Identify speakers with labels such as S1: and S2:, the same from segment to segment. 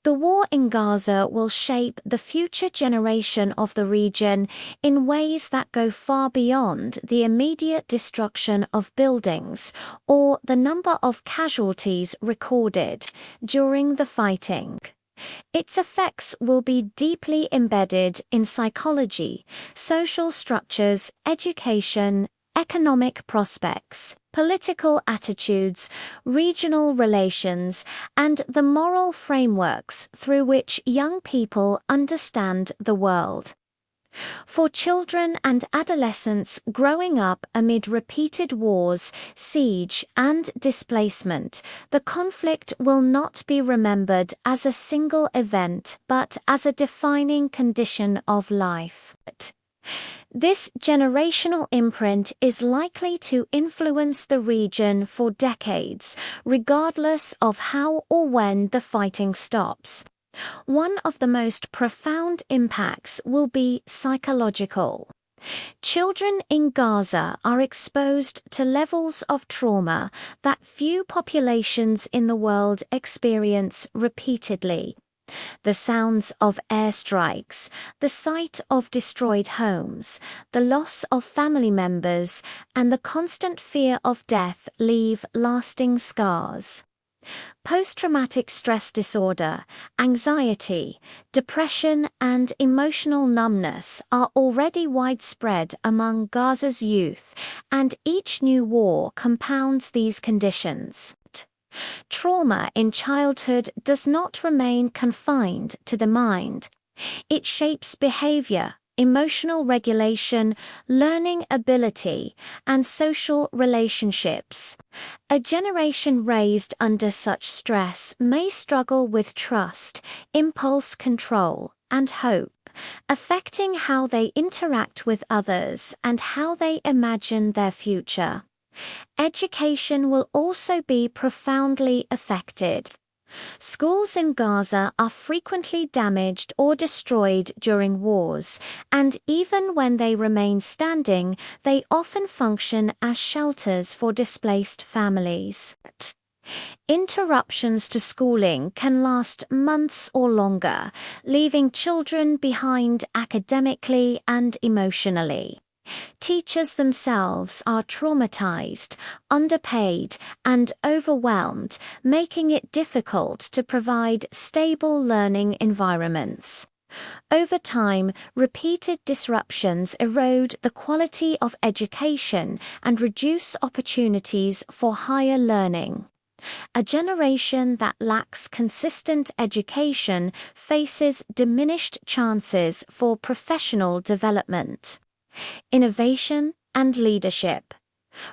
S1: The war in Gaza will shape the future generation of the region in ways that go far beyond the immediate destruction of buildings or the number of casualties recorded during the fighting. Its effects will be deeply embedded in psychology, social structures, education, economic prospects, political attitudes, regional relations, and the moral frameworks through which young people understand the world. For children and adolescents growing up amid repeated wars, siege, and displacement, the conflict will not be remembered as a single event but as a defining condition of life. This generational imprint is likely to influence the region for decades, regardless of how or when the fighting stops. One of the most profound impacts will be psychological. Children in Gaza are exposed to levels of trauma that few populations in the world experience repeatedly. The sounds of airstrikes, the sight of destroyed homes, the loss of family members, and the constant fear of death leave lasting scars. Post-traumatic stress disorder, anxiety, depression, and emotional numbness are already widespread among Gaza's youth, and each new war compounds these conditions. Trauma in childhood does not remain confined to the mind. It shapes behavior, emotional regulation, learning ability, and social relationships. A generation raised under such stress may struggle with trust, impulse control, and hope, affecting how they interact with others and how they imagine their future. Education will also be profoundly affected. Schools in Gaza are frequently damaged or destroyed during wars, and even when they remain standing, they often function as shelters for displaced families. Interruptions to schooling can last months or longer, leaving children behind academically and emotionally. Teachers themselves are traumatized, underpaid, and overwhelmed, making it difficult to provide stable learning environments. Over time, repeated disruptions erode the quality of education and reduce opportunities for higher learning. A generation that lacks consistent education faces diminished chances for professional development, innovation, and leadership,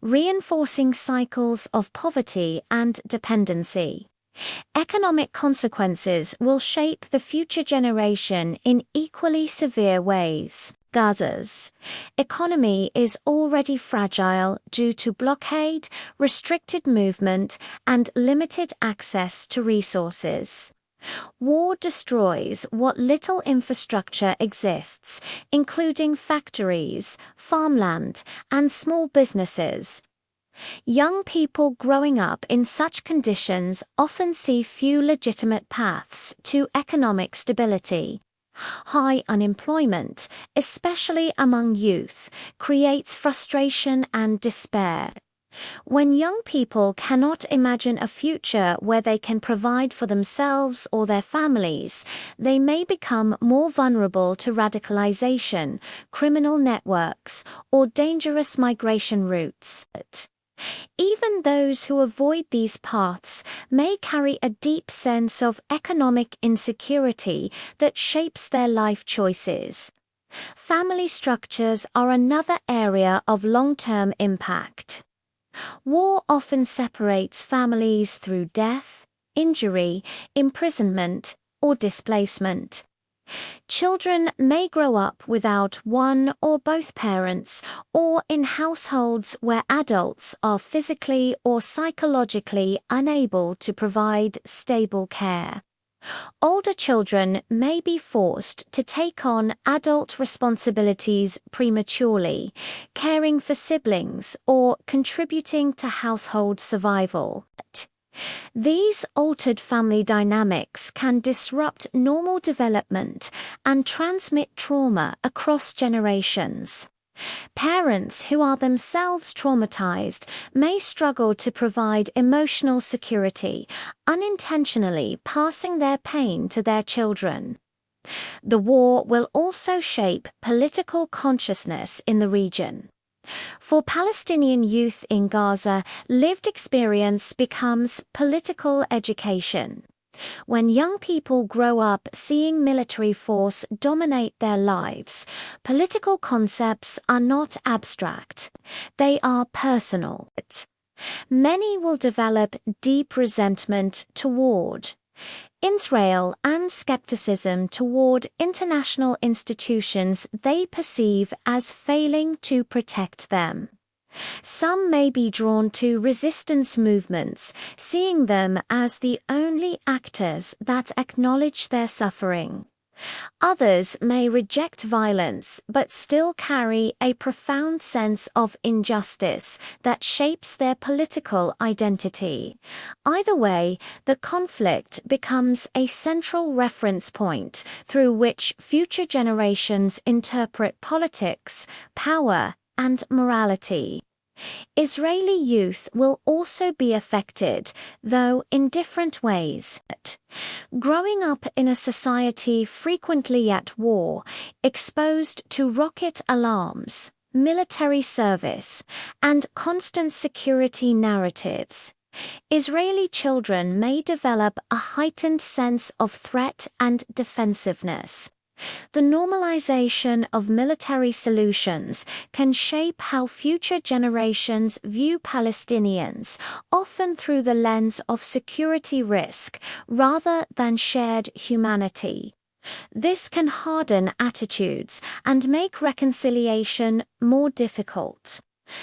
S1: reinforcing cycles of poverty and dependency. Economic consequences will shape the future generation in equally severe ways. Gaza's economy is already fragile due to blockade, restricted movement, and limited access to resources. War destroys what little infrastructure exists, including factories, farmland, and small businesses. Young people growing up in such conditions often see few legitimate paths to economic stability. High unemployment, especially among youth, creates frustration and despair. When young people cannot imagine a future where they can provide for themselves or their families, they may become more vulnerable to radicalization, criminal networks, or dangerous migration routes. Even those who avoid these paths may carry a deep sense of economic insecurity that shapes their life choices. Family structures are another area of long-term impact. War often separates families through death, injury, imprisonment, or displacement. Children may grow up without one or both parents, or in households where adults are physically or psychologically unable to provide stable care. Older children may be forced to take on adult responsibilities prematurely, caring for siblings or contributing to household survival. These altered family dynamics can disrupt normal development and transmit trauma across generations. Parents who are themselves traumatized may struggle to provide emotional security, unintentionally passing their pain to their children. The war will also shape political consciousness in the region. For Palestinian youth in Gaza, lived experience becomes political education. When young people grow up seeing military force dominate their lives, political concepts are not abstract. They are personal. Many will develop deep resentment toward Israel and skepticism toward international institutions they perceive as failing to protect them. Some may be drawn to resistance movements, seeing them as the only actors that acknowledge their suffering. Others may reject violence but still carry a profound sense of injustice that shapes their political identity. Either way, the conflict becomes a central reference point through which future generations interpret politics, power, and morality. Israeli youth will also be affected, though in different ways. Growing up in a society frequently at war, exposed to rocket alarms, military service, and constant security narratives, Israeli children may develop a heightened sense of threat and defensiveness. The normalization of military solutions can shape how future generations view Palestinians, often through the lens of security risk rather than shared humanity. This can harden attitudes and make reconciliation more difficult.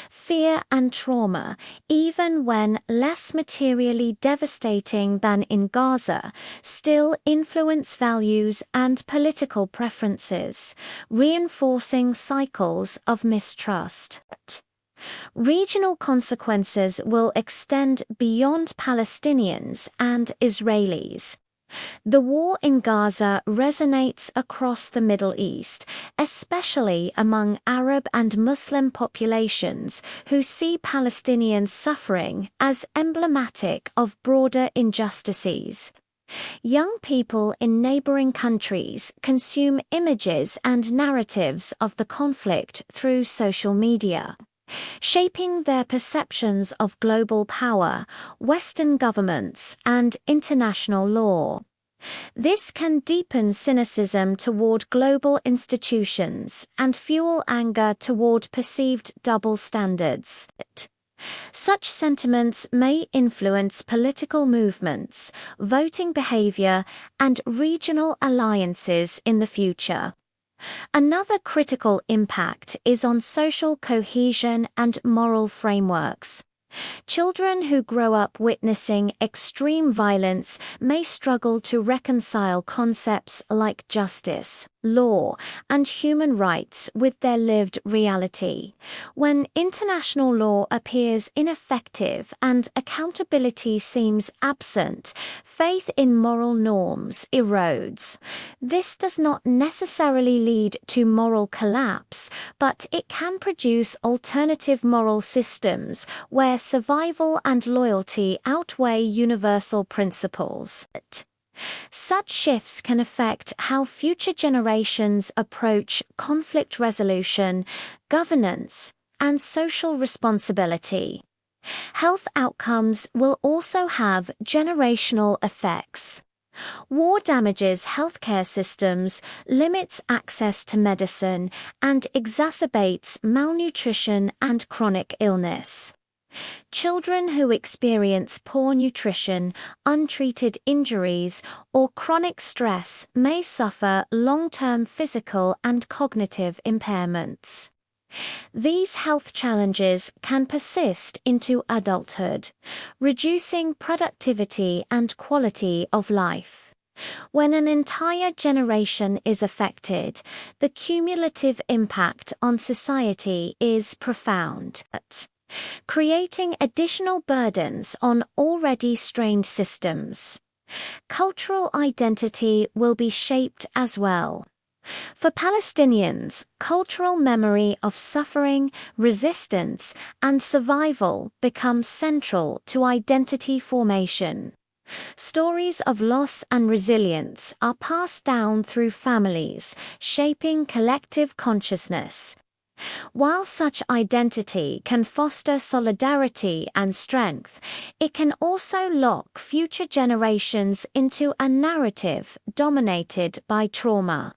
S1: Fear and trauma, even when less materially devastating than in Gaza, still influence values and political preferences, reinforcing cycles of mistrust. Regional consequences will extend beyond Palestinians and Israelis. The war in Gaza resonates across the Middle East, especially among Arab and Muslim populations who see Palestinians' suffering as emblematic of broader injustices. Young people in neighboring countries consume images and narratives of the conflict through social media, shaping their perceptions of global power, Western governments, and international law. This can deepen cynicism toward global institutions and fuel anger toward perceived double standards. Such sentiments may influence political movements, voting behavior, and regional alliances in the future. Another critical impact is on social cohesion and moral frameworks. Children who grow up witnessing extreme violence may struggle to reconcile concepts like justice, law, and human rights with their lived reality. When international law appears ineffective and accountability seems absent, faith in moral norms erodes. This does not necessarily lead to moral collapse, but it can produce alternative moral systems where survival and loyalty outweigh universal principles. Such shifts can affect how future generations approach conflict resolution, governance, and social responsibility. Health outcomes will also have generational effects. War damages healthcare systems, limits access to medicine, and exacerbates malnutrition and chronic illness. Children who experience poor nutrition, untreated injuries, or chronic stress may suffer long-term physical and cognitive impairments. These health challenges can persist into adulthood, reducing productivity and quality of life. When an entire generation is affected, the cumulative impact on society is profound. creating additional burdens on already strained systems. Cultural identity will be shaped as well. For Palestinians, cultural memory of suffering, resistance, and survival becomes central to identity formation. Stories of loss and resilience are passed down through families, shaping collective consciousness. While such identity can foster solidarity and strength, it can also lock future generations into a narrative dominated by trauma.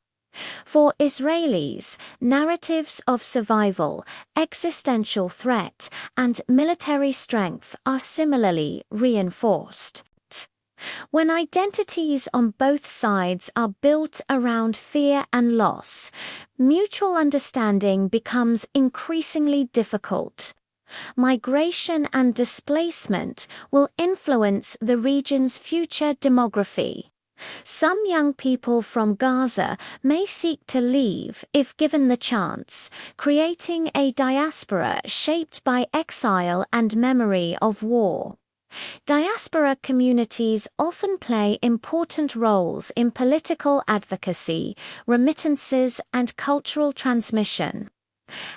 S1: For Israelis, narratives of survival, existential threat, and military strength are similarly reinforced. When identities on both sides are built around fear and loss, mutual understanding becomes increasingly difficult. Migration and displacement will influence the region's future demography. Some young people from Gaza may seek to leave if given the chance, creating a diaspora shaped by exile and memory of war. Diaspora communities often play important roles in political advocacy, remittances, and cultural transmission.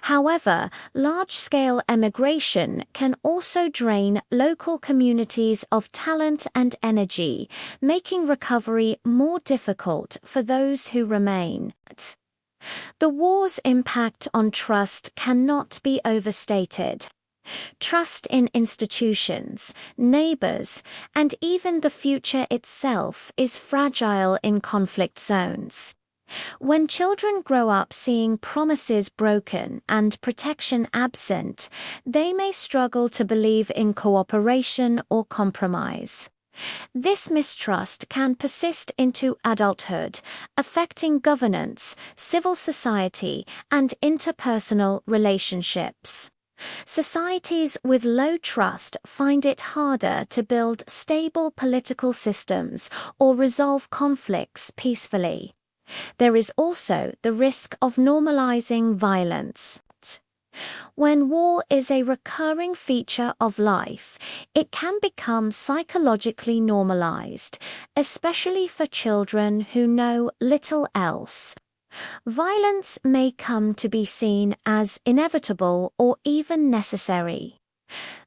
S1: However, large-scale emigration can also drain local communities of talent and energy, making recovery more difficult for those who remain. The war's impact on trust cannot be overstated. Trust in institutions, neighbors, and even the future itself is fragile in conflict zones. When children grow up seeing promises broken and protection absent, they may struggle to believe in cooperation or compromise. This mistrust can persist into adulthood, affecting governance, civil society, and interpersonal relationships. Societies with low trust find it harder to build stable political systems or resolve conflicts peacefully. There is also the risk of normalizing violence. When war is a recurring feature of life, it can become psychologically normalized, especially for children who know little else. Violence may come to be seen as inevitable or even necessary.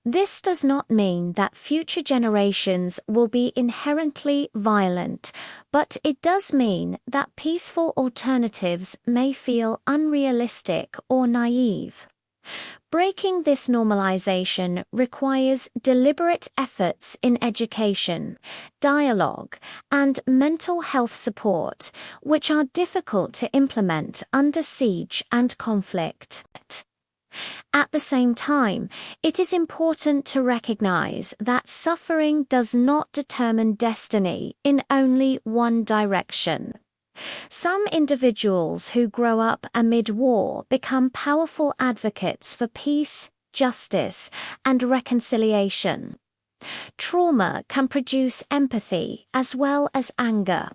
S1: This does not mean that future generations will be inherently violent, but it does mean that peaceful alternatives may feel unrealistic or naive. Breaking this normalization requires deliberate efforts in education, dialogue, and mental health support, which are difficult to implement under siege and conflict. At the same time, it is important to recognize that suffering does not determine destiny in only one direction. Some individuals who grow up amid war become powerful advocates for peace, justice, and reconciliation. Trauma can produce empathy as well as anger.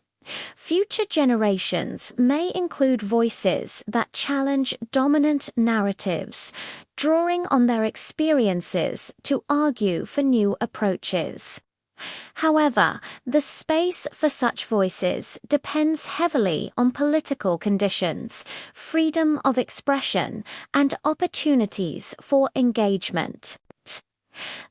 S1: Future generations may include voices that challenge dominant narratives, drawing on their experiences to argue for new approaches. However, the space for such voices depends heavily on political conditions, freedom of expression, and opportunities for engagement.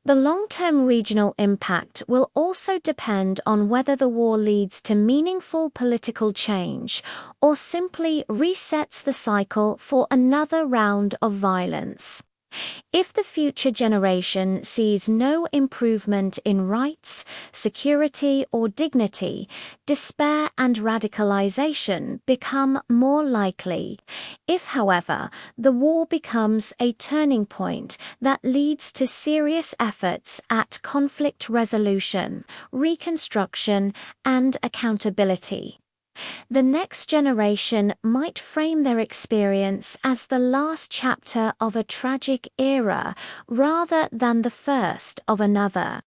S1: The long-term regional impact will also depend on whether the war leads to meaningful political change or simply resets the cycle for another round of violence. If the future generation sees no improvement in rights, security, or dignity, despair and radicalization become more likely. If, however, the war becomes a turning point that leads to serious efforts at conflict resolution, reconstruction, and accountability, the next generation might frame their experience as the last chapter of a tragic era rather than the first of another.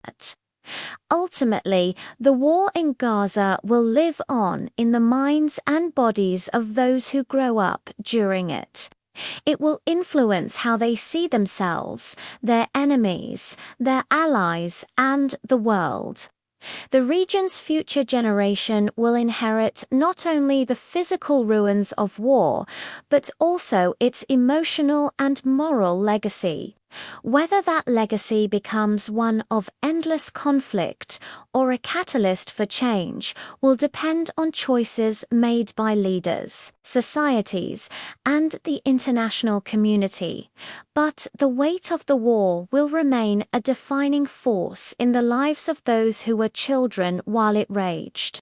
S1: Ultimately, the war in Gaza will live on in the minds and bodies of those who grow up during it. It will influence how they see themselves, their enemies, their allies, and the world. The region's future generation will inherit not only the physical ruins of war, but also its emotional and moral legacy. Whether that legacy becomes one of endless conflict or a catalyst for change will depend on choices made by leaders, societies, and the international community. But the weight of the war will remain a defining force in the lives of those who were children while it raged.